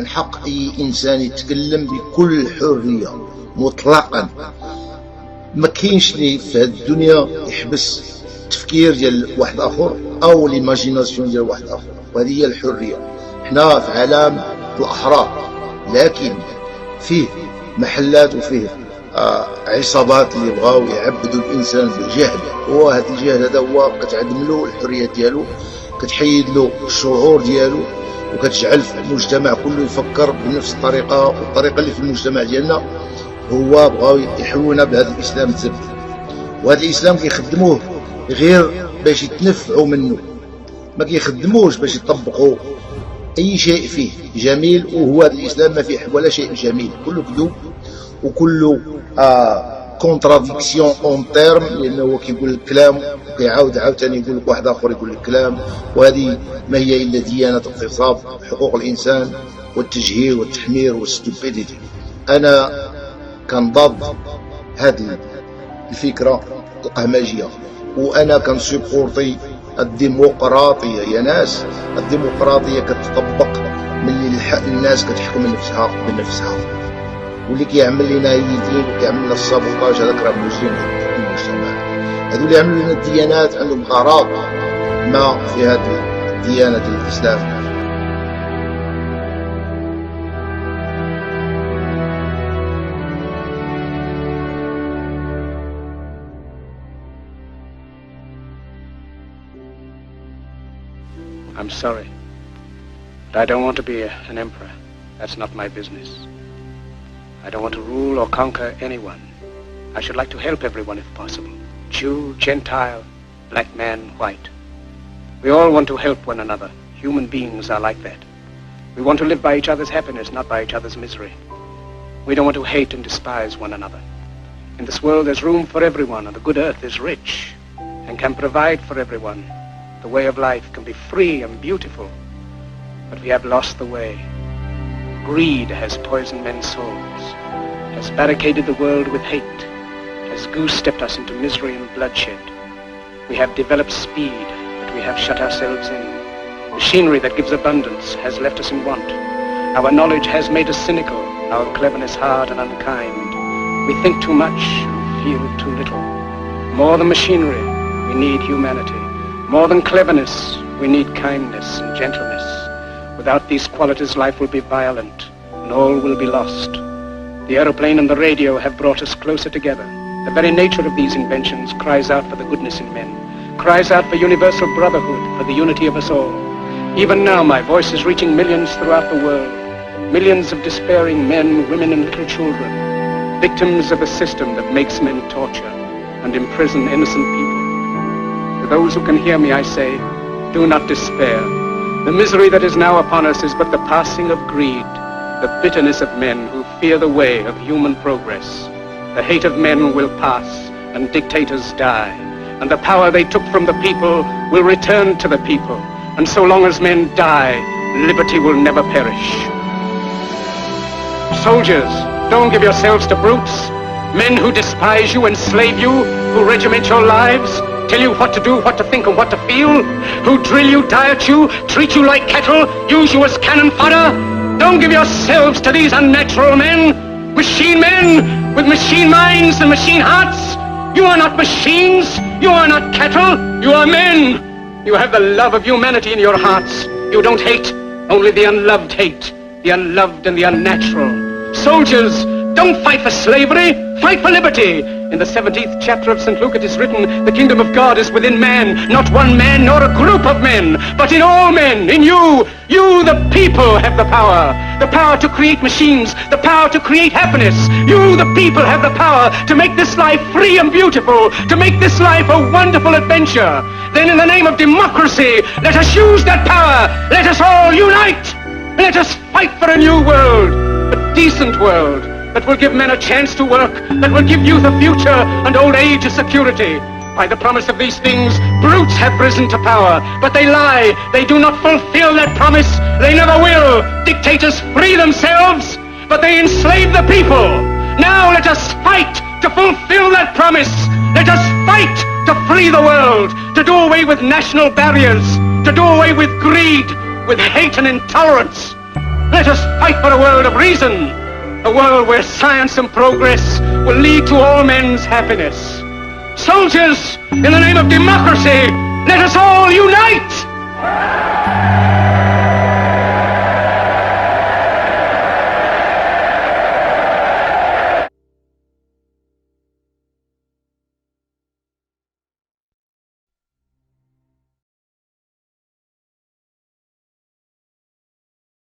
من حق أي إنسان يتكلم بكل حرية مطلقا. ما كاينش لي في هذه الدنيا يحبس التفكير ديال واحد آخر أو ليماجيناسيون ديال واحد آخر، وهذه هي الحرية. حنا في عالم الأحرار، لكن فيه محلات وفيه عصابات اللي بغاو يعبدوا الانسان بالجهل، وهذا الجهل هذا هو كتعدم له الحريه ديالو، كتحيد له الشعور ديالو، وكتجعل المجتمع كله يفكر بنفس الطريقه، والطريقه اللي في المجتمع ديالنا هو بغاو يحولنا بهذا الاسلام الزبد. وهذا الاسلام كيخدموه غير باش يتنفعوا منه، ما كيخدموش باش يطبقوا اي شيء فيه جميل. وهو هذا الاسلام ما فيه ولا شيء جميل، كله كذوب وكله كونتراديكسيون اون تيرم، لانه هو كيقول لك كلام وكيعاود عاوتاني يقول لك واحد اخر يقول لك كلام. وهذه ما هي الا ديانه اغتصاب حقوق الانسان والتجهيل والتحمير والستوبيديتي. انا كنضاد هذه الفكره القهمجيه، وانا كنسيبورتي الديمقراطيه. يا ناس، الديمقراطيه كتطبق ملي الناس كتحكم نفسها بنفسها، واللي كيعمل لنا يدين وكيعمل لنا السابوطاج هذاك راه مجرم في المجتمع. هذو اللي يعملوا لنا الديانات عندهم غرض ما في هذه الديانه الاسلام. I'm sorry, but I don't want to be an emperor. That's not my business. I don't want to rule or conquer anyone. I should like to help everyone if possible. Jew, Gentile, black man, white. We all want to help one another. Human beings are like that. We want to live by each other's happiness, not by each other's misery. We don't want to hate and despise one another. In this world there's room for everyone, and the good earth is rich and can provide for everyone. The way of life can be free and beautiful, but we have lost the way. Greed has poisoned men's souls, has barricaded the world with hate, has goose-stepped us into misery and bloodshed. We have developed speed, but we have shut ourselves in. Machinery that gives abundance has left us in want. Our knowledge has made us cynical, our cleverness hard and unkind. We think too much and feel too little. More than machinery, we need humanity. More than cleverness, we need kindness and gentleness. Without these qualities, life will be violent, and all will be lost. The aeroplane and the radio have brought us closer together. The very nature of these inventions cries out for the goodness in men, cries out for universal brotherhood, for the unity of us all. Even now, my voice is reaching millions throughout the world, millions of despairing men, women, and little children, victims of a system that makes men torture and imprison innocent people. To those who can hear me, I say, do not despair. The misery that is now upon us is but the passing of greed, the bitterness of men who fear the way of human progress. The hate of men will pass, and dictators die, and the power they took from the people will return to the people. And so long as men die, liberty will never perish. Soldiers, don't give yourselves to brutes, men who despise you, enslave you, who regiment your lives, tell you what to do, what to think, and what to feel, who drill you, diet you, treat you like cattle, use you as cannon fodder. Don't give yourselves to these unnatural men, machine men with machine minds and machine hearts. You are not machines, you are not cattle, you are men. You have the love of humanity in your hearts. You don't hate, only the unloved hate, the unloved and the unnatural. Soldiers, don't fight for slavery, fight for liberty. In the 17th chapter of St. Luke it is written, the kingdom of God is within man, not one man nor a group of men, but in all men, in you. You, the people, have the power to create machines, the power to create happiness. You, the people, have the power to make this life free and beautiful, to make this life a wonderful adventure. Then in the name of democracy, let us use that power. Let us all unite. Let us fight for a new world, a decent world, that will give men a chance to work, that will give youth a future and old age a security. By the promise of these things, brutes have risen to power, but they lie. They do not fulfill that promise. They never will. Dictators free themselves, but they enslave the people. Now let us fight to fulfill that promise. Let us fight to free the world, to do away with national barriers, to do away with greed, with hate and intolerance. Let us fight for a world of reason, a world where science and progress will lead to all men's happiness. Soldiers, in the name of democracy, let us all unite!